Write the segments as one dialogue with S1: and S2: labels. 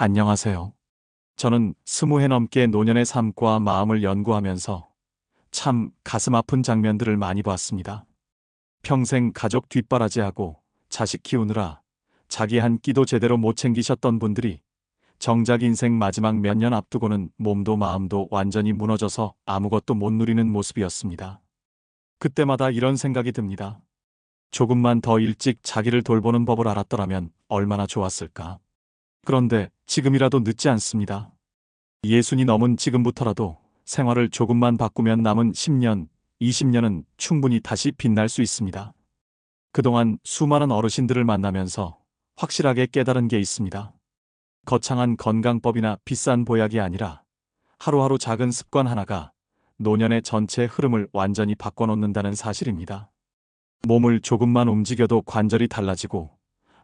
S1: 안녕하세요. 저는 20해 넘게 노년의 삶과 마음을 연구하면서 참 가슴 아픈 장면들을 많이 봤습니다. 평생 가족 뒷바라지하고 자식 키우느라 자기 한 끼도 제대로 못 챙기셨던 분들이 정작 인생 마지막 몇 년 앞두고는 몸도 마음도 완전히 무너져서 아무것도 못 누리는 모습이었습니다. 그때마다 이런 생각이 듭니다. 조금만 더 일찍 자기를 돌보는 법을 알았더라면 얼마나 좋았을까. 그런데 지금이라도 늦지 않습니다. 예순이 넘은 지금부터라도 생활을 조금만 바꾸면 남은 10년, 20년은 충분히 다시 빛날 수 있습니다. 그동안 수많은 어르신들을 만나면서 확실하게 깨달은 게 있습니다. 거창한 건강법이나 비싼 보약이 아니라 하루하루 작은 습관 하나가 노년의 전체 흐름을 완전히 바꿔놓는다는 사실입니다. 몸을 조금만 움직여도 관절이 달라지고,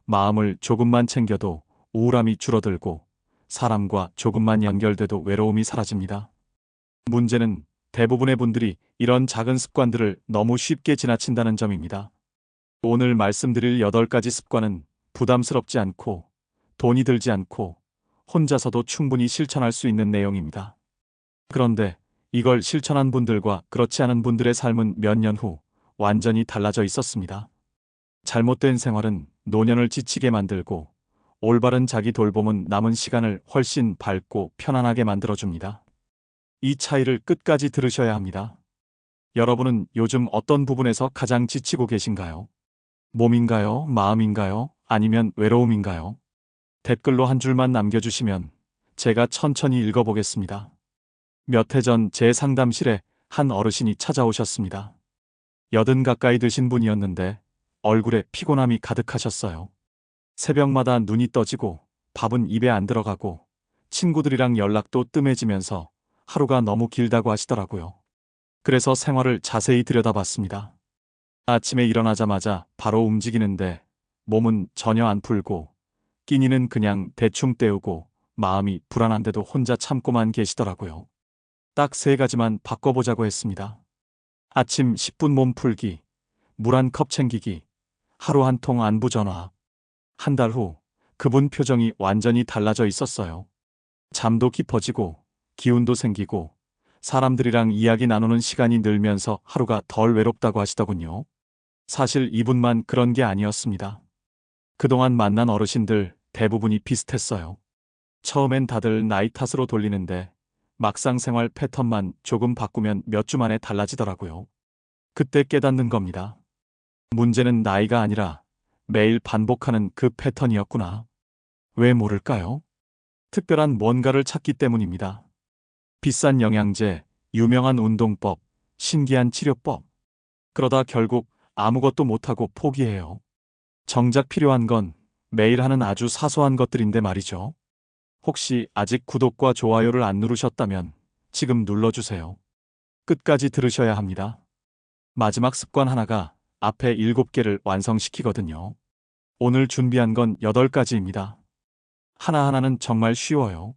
S1: 마음을 조금만 챙겨도 우울함이 줄어들고, 사람과 조금만 연결돼도 외로움이 사라집니다. 문제는 대부분의 분들이 이런 작은 습관들을 너무 쉽게 지나친다는 점입니다. 오늘 말씀드릴 8가지 습관은 부담스럽지 않고 돈이 들지 않고 혼자서도 충분히 실천할 수 있는 내용입니다. 그런데 이걸 실천한 분들과 그렇지 않은 분들의 삶은 몇 년 후 완전히 달라져 있었습니다. 잘못된 생활은 노년을 지치게 만들고, 올바른 자기 돌봄은 남은 시간을 훨씬 밝고 편안하게 만들어줍니다. 이 차이를 끝까지 들으셔야 합니다. 여러분은 요즘 어떤 부분에서 가장 지치고 계신가요? 몸인가요? 마음인가요? 아니면 외로움인가요? 댓글로 한 줄만 남겨주시면 제가 천천히 읽어보겠습니다. 몇 해 전 제 상담실에 한 어르신이 찾아오셨습니다. 80 가까이 드신 분이었는데 얼굴에 피곤함이 가득하셨어요. 새벽마다 눈이 떠지고 밥은 입에 안 들어가고 친구들이랑 연락도 뜸해지면서 하루가 너무 길다고 하시더라고요. 그래서 생활을 자세히 들여다봤습니다. 아침에 일어나자마자 바로 움직이는데 몸은 전혀 안 풀고, 끼니는 그냥 대충 때우고, 마음이 불안한데도 혼자 참고만 계시더라고요. 딱 3가지만 바꿔보자고 했습니다. 아침 10분 몸 풀기, 물 한 컵 챙기기, 하루 한 통 안부 전화. 한 달 후 그분 표정이 완전히 달라져 있었어요. 잠도 깊어지고 기운도 생기고 사람들이랑 이야기 나누는 시간이 늘면서 하루가 덜 외롭다고 하시더군요. 사실 이분만 그런 게 아니었습니다. 그동안 만난 어르신들 대부분이 비슷했어요. 처음엔 다들 나이 탓으로 돌리는데 막상 생활 패턴만 조금 바꾸면 몇 주 만에 달라지더라고요. 그때 깨닫는 겁니다. 문제는 나이가 아니라 매일 반복하는 그 패턴이었구나. 왜 모를까요? 특별한 뭔가를 찾기 때문입니다. 비싼 영양제, 유명한 운동법, 신기한 치료법. 그러다 결국 아무것도 못하고 포기해요. 정작 필요한 건 매일 하는 아주 사소한 것들인데 말이죠. 혹시 아직 구독과 좋아요를 안 누르셨다면 지금 눌러주세요. 끝까지 들으셔야 합니다. 마지막 습관 하나가 앞에 7개를 완성시키거든요. 오늘 준비한 건 8가지입니다. 하나하나는 정말 쉬워요.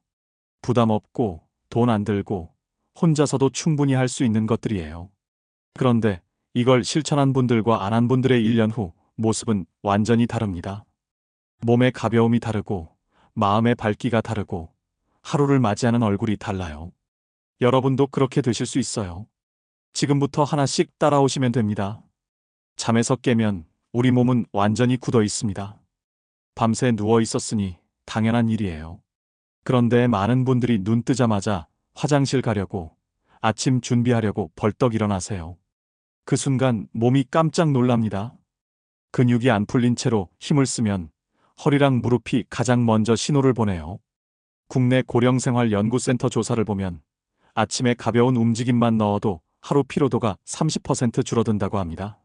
S1: 부담 없고 돈 안 들고 혼자서도 충분히 할 수 있는 것들이에요. 그런데 이걸 실천한 분들과 안 한 분들의 1년 후 모습은 완전히 다릅니다. 몸의 가벼움이 다르고 마음의 밝기가 다르고 하루를 맞이하는 얼굴이 달라요. 여러분도 그렇게 되실 수 있어요. 지금부터 하나씩 따라오시면 됩니다. 잠에서 깨면 우리 몸은 완전히 굳어 있습니다. 밤새 누워 있었으니 당연한 일이에요. 그런데 많은 분들이 눈 뜨자마자 화장실 가려고, 아침 준비하려고 벌떡 일어나세요. 그 순간 몸이 깜짝 놀랍니다. 근육이 안 풀린 채로 힘을 쓰면 허리랑 무릎이 가장 먼저 신호를 보내요. 국내 고령생활연구센터 조사를 보면 아침에 가벼운 움직임만 넣어도 하루 피로도가 30% 줄어든다고 합니다.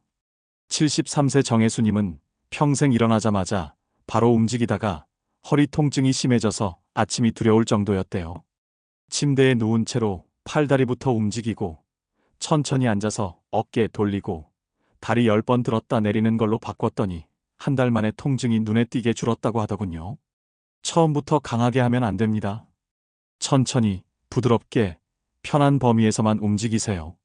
S1: 73세 정혜수님은 평생 일어나자마자 바로 움직이다가 허리 통증이 심해져서 아침이 두려울 정도였대요. 침대에 누운 채로 팔다리부터 움직이고, 천천히 앉아서 어깨 돌리고, 다리 10번 들었다 내리는 걸로 바꿨더니 한 달 만에 통증이 눈에 띄게 줄었다고 하더군요. 처음부터 강하게 하면 안 됩니다. 천천히, 부드럽게, 편한 범위에서만 움직이세요.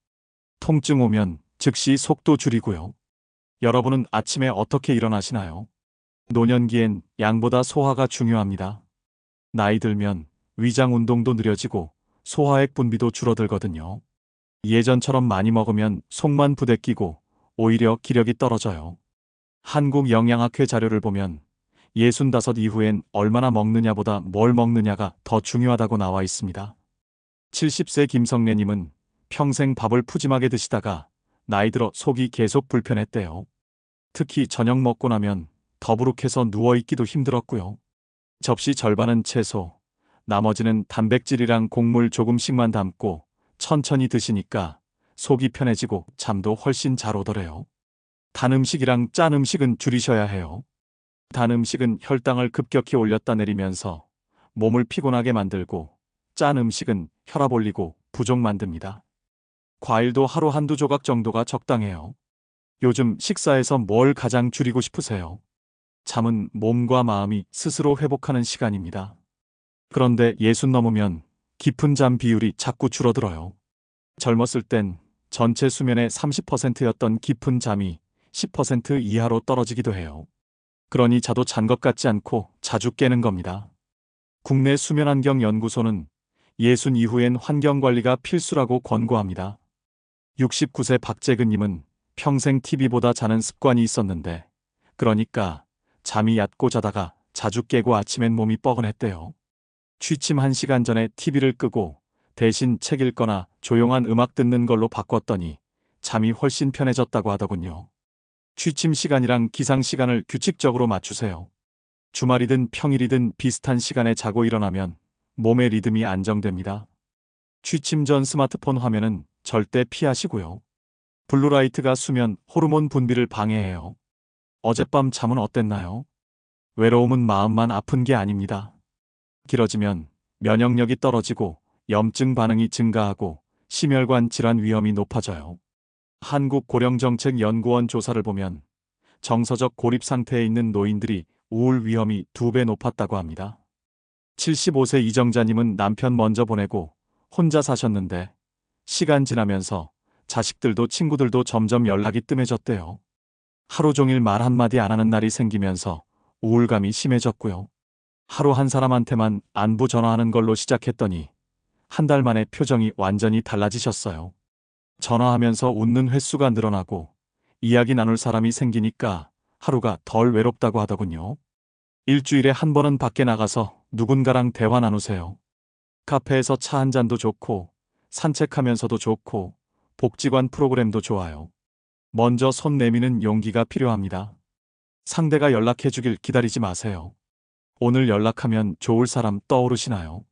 S1: 통증 오면 즉시 속도 줄이고요. 여러분은 아침에 어떻게 일어나시나요? 노년기엔 양보다 소화가 중요합니다. 나이 들면 위장 운동도 느려지고 소화액 분비도 줄어들거든요. 예전처럼 많이 먹으면 속만 부대끼고 오히려 기력이 떨어져요. 한국영양학회 자료를 보면 65 이후엔 얼마나 먹느냐보다 뭘 먹느냐가 더 중요하다고 나와 있습니다. 70세 김성래님은 평생 밥을 푸짐하게 드시다가 나이 들어 속이 계속 불편했대요. 특히 저녁 먹고 나면 더부룩해서 누워있기도 힘들었고요. 접시 절반은 채소, 나머지는 단백질이랑 곡물 조금씩만 담고 천천히 드시니까 속이 편해지고 잠도 훨씬 잘 오더래요. 단 음식이랑 짠 음식은 줄이셔야 해요. 단 음식은 혈당을 급격히 올렸다 내리면서 몸을 피곤하게 만들고, 짠 음식은 혈압 올리고 부족 만듭니다. 과일도 하루 한두 조각 정도가 적당해요. 요즘 식사에서 뭘 가장 줄이고 싶으세요? 잠은 몸과 마음이 스스로 회복하는 시간입니다. 그런데 60 넘으면 깊은 잠 비율이 자꾸 줄어들어요. 젊었을 땐 전체 수면의 30%였던 깊은 잠이 10% 이하로 떨어지기도 해요. 그러니 자도 잔 것 같지 않고 자주 깨는 겁니다. 국내 수면환경연구소는 60 이후엔 환경관리가 필수라고 권고합니다. 69세 박재근님은 평생 TV보다 자는 습관이 있었는데, 그러니까 잠이 얕고 자다가 자주 깨고 아침엔 몸이 뻐근했대요. 취침 1시간 전에 TV를 끄고 대신 책 읽거나 조용한 음악 듣는 걸로 바꿨더니 잠이 훨씬 편해졌다고 하더군요. 취침 시간이랑 기상 시간을 규칙적으로 맞추세요. 주말이든 평일이든 비슷한 시간에 자고 일어나면 몸의 리듬이 안정됩니다. 취침 전 스마트폰 화면은 절대 피하시고요. 블루라이트가 수면 호르몬 분비를 방해해요. 어젯밤 잠은 어땠나요? 외로움은 마음만 아픈 게 아닙니다. 길어지면 면역력이 떨어지고 염증 반응이 증가하고 심혈관 질환 위험이 높아져요. 한국고령정책연구원 조사를 보면 정서적 고립 상태에 있는 노인들이 우울 위험이 2배 높았다고 합니다. 75세 이정자님은 남편 먼저 보내고 혼자 사셨는데 시간 지나면서 자식들도 친구들도 점점 연락이 뜸해졌대요. 하루 종일 말 한마디 안 하는 날이 생기면서 우울감이 심해졌고요. 하루 한 사람한테만 안부 전화하는 걸로 시작했더니 한 달 만에 표정이 완전히 달라지셨어요. 전화하면서 웃는 횟수가 늘어나고 이야기 나눌 사람이 생기니까 하루가 덜 외롭다고 하더군요. 일주일에 한 번은 밖에 나가서 누군가랑 대화 나누세요. 카페에서 차 한 잔도 좋고 산책하면서도 좋고 복지관 프로그램도 좋아요. 먼저 손 내미는 용기가 필요합니다. 상대가 연락해 주길 기다리지 마세요. 오늘 연락하면 좋을 사람 떠오르시나요?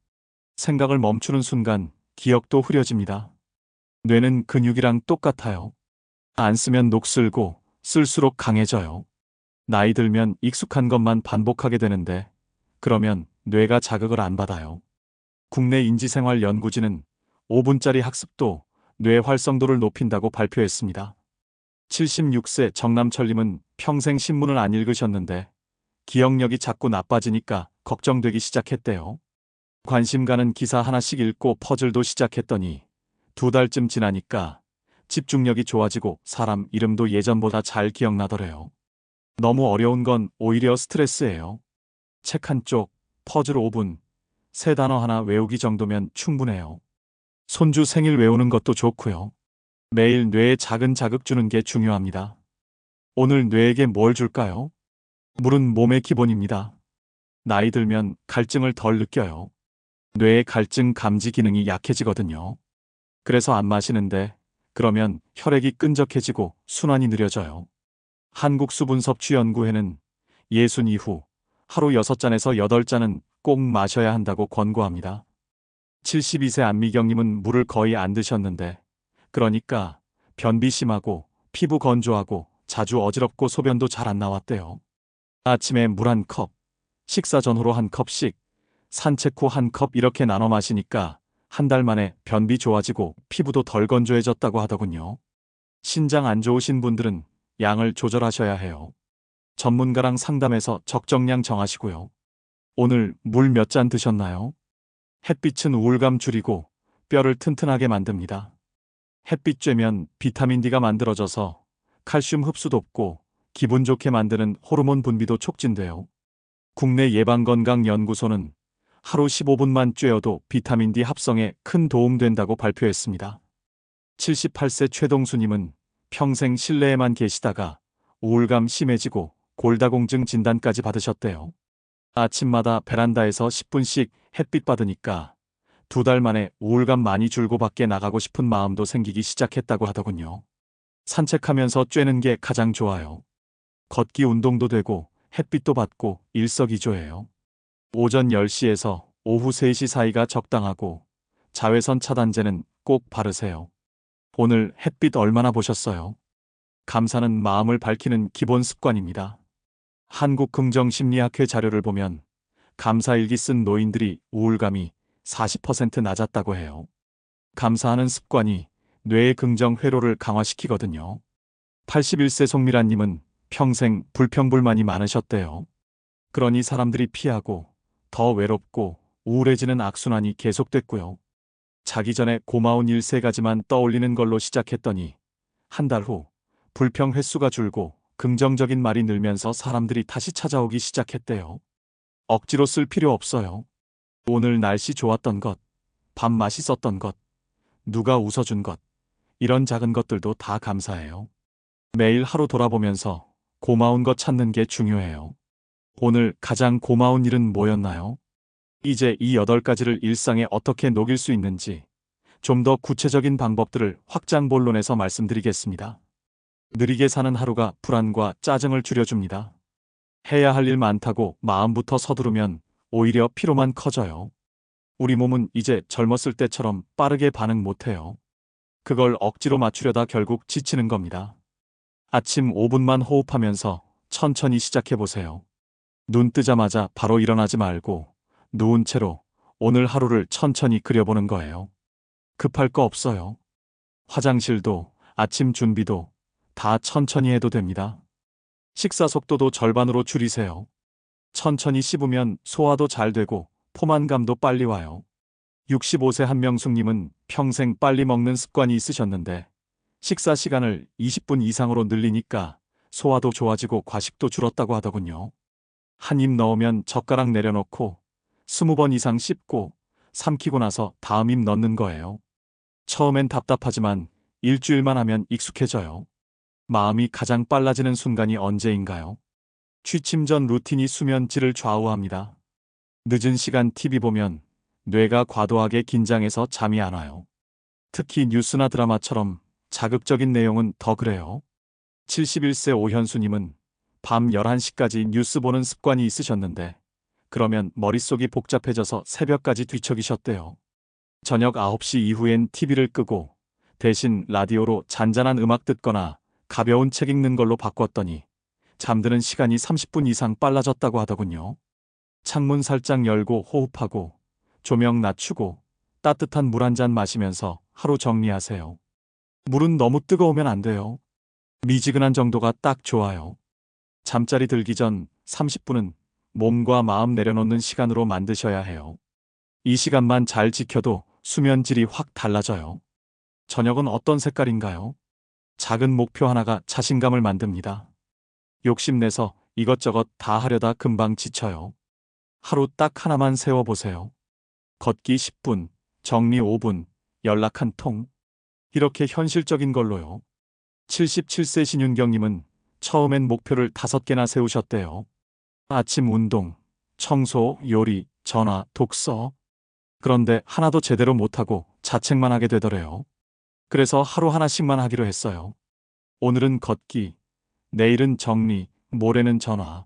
S1: 생각을 멈추는 순간 기억도 흐려집니다. 뇌는 근육이랑 똑같아요. 안 쓰면 녹슬고 쓸수록 강해져요. 나이 들면 익숙한 것만 반복하게 되는데 그러면 뇌가 자극을 안 받아요. 국내 인지생활연구진은 5분짜리 학습도 뇌 활성도를 높인다고 발표했습니다. 76세 정남철님은 평생 신문을 안 읽으셨는데 기억력이 자꾸 나빠지니까 걱정되기 시작했대요. 관심 가는 기사 하나씩 읽고 퍼즐도 시작했더니 2달쯤 지나니까 집중력이 좋아지고 사람 이름도 예전보다 잘 기억나더래요. 너무 어려운 건 오히려 스트레스예요. 책 한 쪽, 퍼즐 5분, 새 단어 하나 외우기 정도면 충분해요. 손주 생일 외우는 것도 좋고요. 매일 뇌에 작은 자극 주는 게 중요합니다. 오늘 뇌에게 뭘 줄까요? 물은 몸의 기본입니다. 나이 들면 갈증을 덜 느껴요. 뇌의 갈증 감지 기능이 약해지거든요. 그래서 안 마시는데 그러면 혈액이 끈적해지고 순환이 느려져요. 한국수분섭취연구회는 60 이후 하루 6잔에서 8잔은 꼭 마셔야 한다고 권고합니다. 72세 안미경님은 물을 거의 안 드셨는데 그러니까 변비 심하고 피부 건조하고 자주 어지럽고 소변도 잘 안 나왔대요. 아침에 물 1컵, 식사 전후로 1컵씩, 산책 후 1컵 이렇게 나눠 마시니까 한 달 만에 변비 좋아지고 피부도 덜 건조해졌다고 하더군요. 신장 안 좋으신 분들은 양을 조절하셔야 해요. 전문가랑 상담해서 적정량 정하시고요. 오늘 물 몇 잔 드셨나요? 햇빛은 우울감 줄이고 뼈를 튼튼하게 만듭니다. 햇빛 쬐면 비타민 D가 만들어져서 칼슘 흡수 돕고 기분 좋게 만드는 호르몬 분비도 촉진돼요. 국내 예방건강연구소는 하루 15분만 쬐어도 비타민 D 합성에 큰 도움 된다고 발표했습니다. 78세 최동수님은 평생 실내에만 계시다가 우울감 심해지고 골다공증 진단까지 받으셨대요. 아침마다 베란다에서 10분씩 햇빛 받으니까 2달 만에 우울감 많이 줄고 밖에 나가고 싶은 마음도 생기기 시작했다고 하더군요. 산책하면서 쬐는 게 가장 좋아요. 걷기 운동도 되고 햇빛도 받고 일석이조예요. 오전 10시에서 오후 3시 사이가 적당하고 자외선 차단제는 꼭 바르세요. 오늘 햇빛 얼마나 보셨어요? 감사는 마음을 밝히는 기본 습관입니다. 한국긍정심리학회 자료를 보면 감사일기 쓴 노인들이 우울감이 40% 낮았다고 해요. 감사하는 습관이 뇌의 긍정 회로를 강화시키거든요. 81세 송미라님은 평생 불평불만이 많으셨대요. 그러니 사람들이 피하고 더 외롭고 우울해지는 악순환이 계속됐고요. 자기 전에 고마운 일 3가지만 떠올리는 걸로 시작했더니 한 달 후 불평 횟수가 줄고 긍정적인 말이 늘면서 사람들이 다시 찾아오기 시작했대요. 억지로 쓸 필요 없어요. 오늘 날씨 좋았던 것, 밥 맛있었던 것, 누가 웃어준 것, 이런 작은 것들도 다 감사해요. 매일 하루 돌아보면서 고마운 것 찾는 게 중요해요. 오늘 가장 고마운 일은 뭐였나요? 이제 이 8가지를 일상에 어떻게 녹일 수 있는지 좀 더 구체적인 방법들을 확장 본론에서 말씀드리겠습니다. 느리게 사는 하루가 불안과 짜증을 줄여줍니다. 해야 할 일 많다고 마음부터 서두르면 오히려 피로만 커져요. 우리 몸은 이제 젊었을 때처럼 빠르게 반응 못해요. 그걸 억지로 맞추려다 결국 지치는 겁니다. 아침 5분만 호흡하면서 천천히 시작해보세요. 눈 뜨자마자 바로 일어나지 말고 누운 채로 오늘 하루를 천천히 그려보는 거예요. 급할 거 없어요. 화장실도 아침 준비도 다 천천히 해도 됩니다. 식사 속도도 절반으로 줄이세요. 천천히 씹으면 소화도 잘 되고 포만감도 빨리 와요. 65세 한명숙님은 평생 빨리 먹는 습관이 있으셨는데 식사 시간을 20분 이상으로 늘리니까 소화도 좋아지고 과식도 줄었다고 하더군요. 한 입 넣으면 젓가락 내려놓고 20번 이상 씹고 삼키고 나서 다음 입 넣는 거예요. 처음엔 답답하지만 일주일만 하면 익숙해져요. 마음이 가장 빨라지는 순간이 언제인가요? 취침 전 루틴이 수면 질을 좌우합니다. 늦은 시간 TV 보면 뇌가 과도하게 긴장해서 잠이 안 와요. 특히 뉴스나 드라마처럼 자극적인 내용은 더 그래요. 71세 오현수님은 밤 11시까지 뉴스 보는 습관이 있으셨는데 그러면 머릿속이 복잡해져서 새벽까지 뒤척이셨대요. 저녁 9시 이후엔 TV를 끄고 대신 라디오로 잔잔한 음악 듣거나 가벼운 책 읽는 걸로 바꿨더니 잠드는 시간이 30분 이상 빨라졌다고 하더군요. 창문 살짝 열고 호흡하고 조명 낮추고 따뜻한 물 한 잔 마시면서 하루 정리하세요. 물은 너무 뜨거우면 안 돼요. 미지근한 정도가 딱 좋아요. 잠자리 들기 전 30분은 몸과 마음 내려놓는 시간으로 만드셔야 해요. 이 시간만 잘 지켜도 수면 질이 확 달라져요. 저녁은 어떤 색깔인가요? 작은 목표 하나가 자신감을 만듭니다. 욕심내서 이것저것 다 하려다 금방 지쳐요. 하루 딱 하나만 세워보세요. 걷기 10분, 정리 5분, 연락 한 통. 이렇게 현실적인 걸로요. 77세 신윤경님은 처음엔 목표를 5개나 세우셨대요. 아침 운동, 청소, 요리, 전화, 독서. 그런데 하나도 제대로 못하고 자책만 하게 되더래요. 그래서 하루 하나씩만 하기로 했어요. 오늘은 걷기, 내일은 정리, 모레는 전화.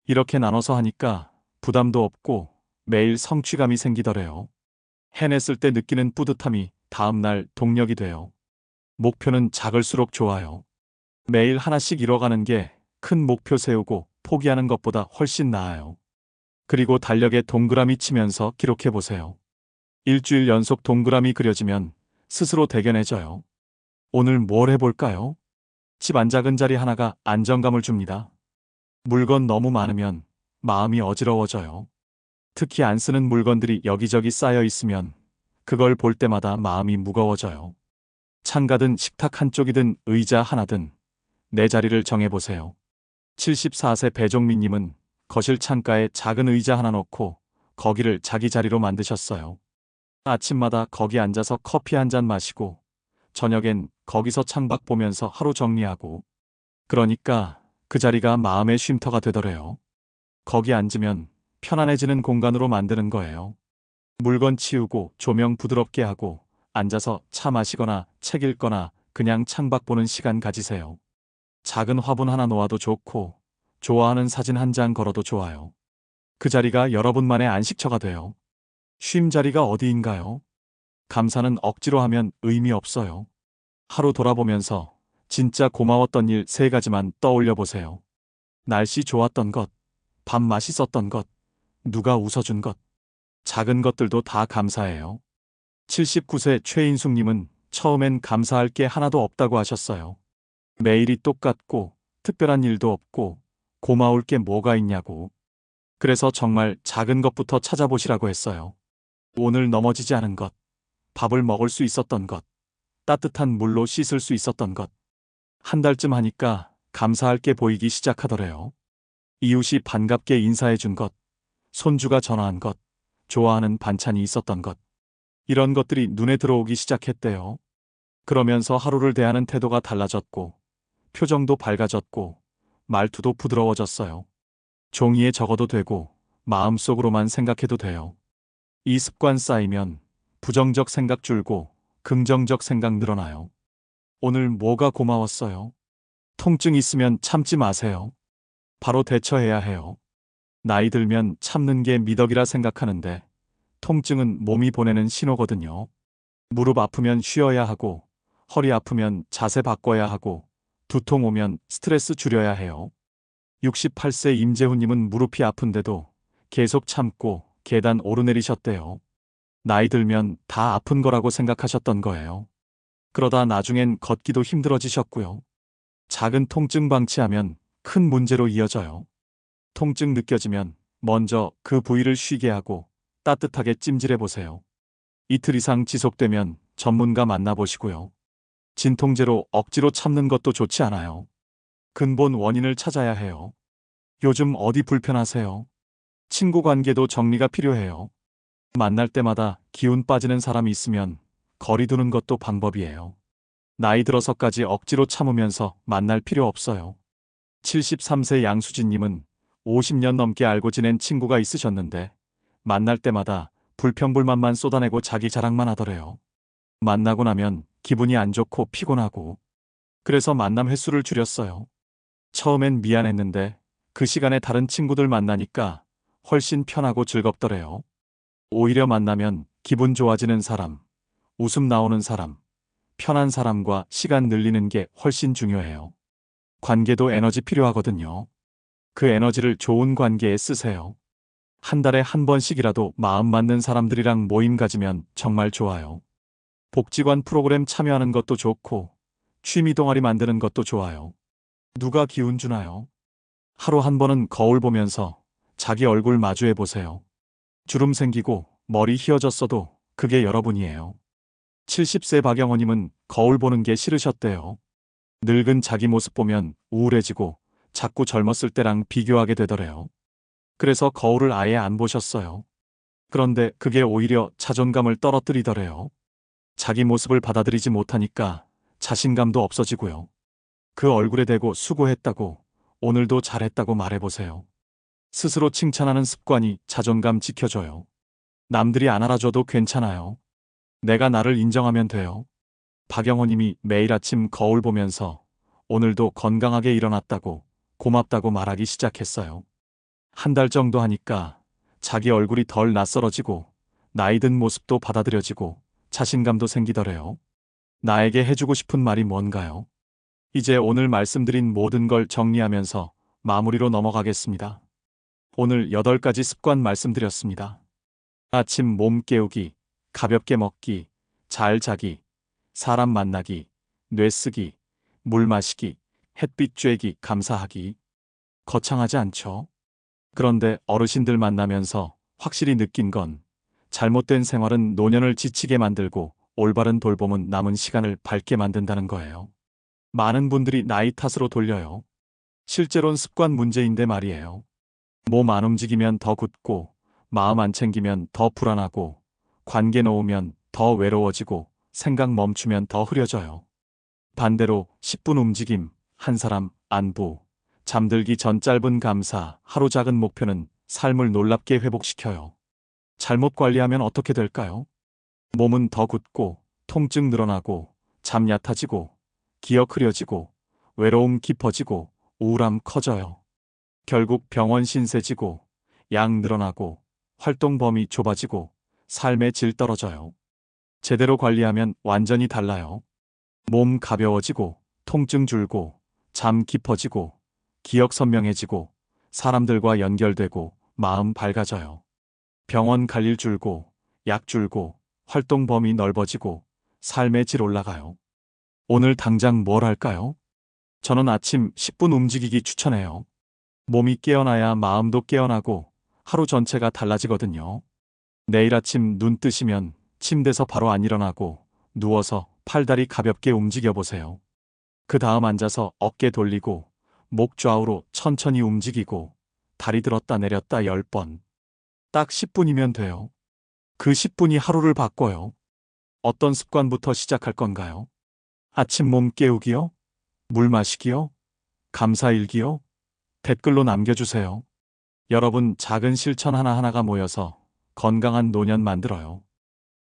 S1: 이렇게 나눠서 하니까 부담도 없고 매일 성취감이 생기더래요. 해냈을 때 느끼는 뿌듯함이 다음날 동력이 돼요. 목표는 작을수록 좋아요. 매일 하나씩 이뤄가는 게 큰 목표 세우고 포기하는 것보다 훨씬 나아요. 그리고 달력에 동그라미 치면서 기록해보세요. 일주일 연속 동그라미 그려지면 스스로 대견해져요. 오늘 뭘 해볼까요? 집 안 작은 자리 하나가 안정감을 줍니다. 물건 너무 많으면 마음이 어지러워져요. 특히 안 쓰는 물건들이 여기저기 쌓여 있으면 그걸 볼 때마다 마음이 무거워져요. 창가든 식탁 한쪽이든 의자 하나든 내 자리를 정해보세요. 74세 배종민님은 거실 창가에 작은 의자 하나 놓고 거기를 자기 자리로 만드셨어요. 아침마다 거기 앉아서 커피 한 잔 마시고 저녁엔 거기서 창밖 보면서 하루 정리하고 그러니까 그 자리가 마음의 쉼터가 되더래요. 거기 앉으면 편안해지는 공간으로 만드는 거예요. 물건 치우고 조명 부드럽게 하고 앉아서 차 마시거나 책 읽거나 그냥 창밖 보는 시간 가지세요. 작은 화분 하나 놓아도 좋고 좋아하는 사진 한 장 걸어도 좋아요. 그 자리가 여러분만의 안식처가 돼요. 쉼 자리가 어디인가요? 감사는 억지로 하면 의미 없어요. 하루 돌아보면서 진짜 고마웠던 일 3가지만 떠올려 보세요. 날씨 좋았던 것, 밥 맛있었던 것, 누가 웃어준 것. 작은 것들도 다 감사해요. 79세 최인숙님은 처음엔 감사할 게 하나도 없다고 하셨어요. 매일이 똑같고 특별한 일도 없고 고마울 게 뭐가 있냐고. 그래서 정말 작은 것부터 찾아보시라고 했어요. 오늘 넘어지지 않은 것, 밥을 먹을 수 있었던 것, 따뜻한 물로 씻을 수 있었던 것. 한 달쯤 하니까 감사할 게 보이기 시작하더래요. 이웃이 반갑게 인사해 준 것, 손주가 전화한 것, 좋아하는 반찬이 있었던 것. 이런 것들이 눈에 들어오기 시작했대요. 그러면서 하루를 대하는 태도가 달라졌고, 표정도 밝아졌고, 말투도 부드러워졌어요. 종이에 적어도 되고, 마음속으로만 생각해도 돼요. 이 습관 쌓이면 부정적 생각 줄고, 긍정적 생각 늘어나요. 오늘 뭐가 고마웠어요? 통증 있으면 참지 마세요. 바로 대처해야 해요. 나이 들면 참는 게 미덕이라 생각하는데 통증은 몸이 보내는 신호거든요. 무릎 아프면 쉬어야 하고 허리 아프면 자세 바꿔야 하고 두통 오면 스트레스 줄여야 해요. 68세 임재훈님은 무릎이 아픈데도 계속 참고 계단 오르내리셨대요. 나이 들면 다 아픈 거라고 생각하셨던 거예요. 그러다 나중엔 걷기도 힘들어지셨고요. 작은 통증 방치하면 큰 문제로 이어져요. 통증 느껴지면 먼저 그 부위를 쉬게 하고 따뜻하게 찜질해 보세요. 이틀 이상 지속되면 전문가 만나보시고요. 진통제로 억지로 참는 것도 좋지 않아요. 근본 원인을 찾아야 해요. 요즘 어디 불편하세요? 친구 관계도 정리가 필요해요. 만날 때마다 기운 빠지는 사람이 있으면 거리 두는 것도 방법이에요. 나이 들어서까지 억지로 참으면서 만날 필요 없어요. 73세 양수진님은 50년 넘게 알고 지낸 친구가 있으셨는데 만날 때마다 불평불만만 쏟아내고 자기 자랑만 하더래요. 만나고 나면 기분이 안 좋고 피곤하고 그래서 만남 횟수를 줄였어요. 처음엔 미안했는데 그 시간에 다른 친구들 만나니까 훨씬 편하고 즐겁더래요. 오히려 만나면 기분 좋아지는 사람, 웃음 나오는 사람, 편한 사람과 시간 늘리는 게 훨씬 중요해요. 관계도 에너지 필요하거든요. 그 에너지를 좋은 관계에 쓰세요. 한 달에 한 번씩이라도 마음 맞는 사람들이랑 모임 가지면 정말 좋아요. 복지관 프로그램 참여하는 것도 좋고 취미 동아리 만드는 것도 좋아요. 누가 기운 주나요? 하루 한 번은 거울 보면서 자기 얼굴 마주해 보세요. 주름 생기고 머리 휘어졌어도 그게 여러분이에요. 70세 박영호님은 거울 보는 게 싫으셨대요. 늙은 자기 모습 보면 우울해지고 자꾸 젊었을 때랑 비교하게 되더래요. 그래서 거울을 아예 안 보셨어요. 그런데 그게 오히려 자존감을 떨어뜨리더래요. 자기 모습을 받아들이지 못하니까 자신감도 없어지고요. 그 얼굴에 대고 수고했다고, 오늘도 잘했다고 말해보세요. 스스로 칭찬하는 습관이 자존감 지켜줘요. 남들이 안 알아줘도 괜찮아요. 내가 나를 인정하면 돼요. 박영호님이 매일 아침 거울 보면서 오늘도 건강하게 일어났다고, 고맙다고 말하기 시작했어요. 한 달 정도 하니까 자기 얼굴이 덜 낯설어지고 나이 든 모습도 받아들여지고 자신감도 생기더래요. 나에게 해주고 싶은 말이 뭔가요? 이제 오늘 말씀드린 모든 걸 정리하면서 마무리로 넘어가겠습니다. 오늘 8가지 습관 말씀드렸습니다. 아침 몸 깨우기, 가볍게 먹기, 잘 자기, 사람 만나기, 뇌 쓰기, 물 마시기, 햇빛 쬐기, 감사하기. 거창하지 않죠? 그런데 어르신들 만나면서 확실히 느낀 건 잘못된 생활은 노년을 지치게 만들고 올바른 돌봄은 남은 시간을 밝게 만든다는 거예요. 많은 분들이 나이 탓으로 돌려요. 실제론 습관 문제인데 말이에요. 몸 안 움직이면 더 굳고 마음 안 챙기면 더 불안하고, 관계 놓으면 더 외로워지고, 생각 멈추면 더 흐려져요. 반대로 10분 움직임, 한 사람 안부, 잠들기 전 짧은 감사, 하루 작은 목표는 삶을 놀랍게 회복시켜요. 잘못 관리하면 어떻게 될까요? 몸은 더 굳고, 통증 늘어나고, 잠 얕아지고, 기억 흐려지고, 외로움 깊어지고, 우울함 커져요. 결국 병원 신세지고, 약 늘어나고, 활동 범위 좁아지고, 삶의 질 떨어져요. 제대로 관리하면 완전히 달라요. 몸 가벼워지고, 통증 줄고, 잠 깊어지고, 기억 선명해지고, 사람들과 연결되고, 마음 밝아져요. 병원 갈 일 줄고, 약 줄고, 활동 범위 넓어지고, 삶의 질 올라가요. 오늘 당장 뭘 할까요? 저는 아침 10분 움직이기 추천해요. 몸이 깨어나야 마음도 깨어나고, 하루 전체가 달라지거든요. 내일 아침 눈 뜨시면 침대에서 바로 안 일어나고, 누워서 팔다리 가볍게 움직여 보세요. 그 다음 앉아서 어깨 돌리고, 목 좌우로 천천히 움직이고, 다리 들었다 내렸다 10번. 딱 10분이면 돼요. 그 10분이 하루를 바꿔요. 어떤 습관부터 시작할 건가요? 아침 몸 깨우기요? 물 마시기요? 감사 일기요? 댓글로 남겨주세요. 여러분 작은 실천 하나하나가 모여서 건강한 노년 만들어요.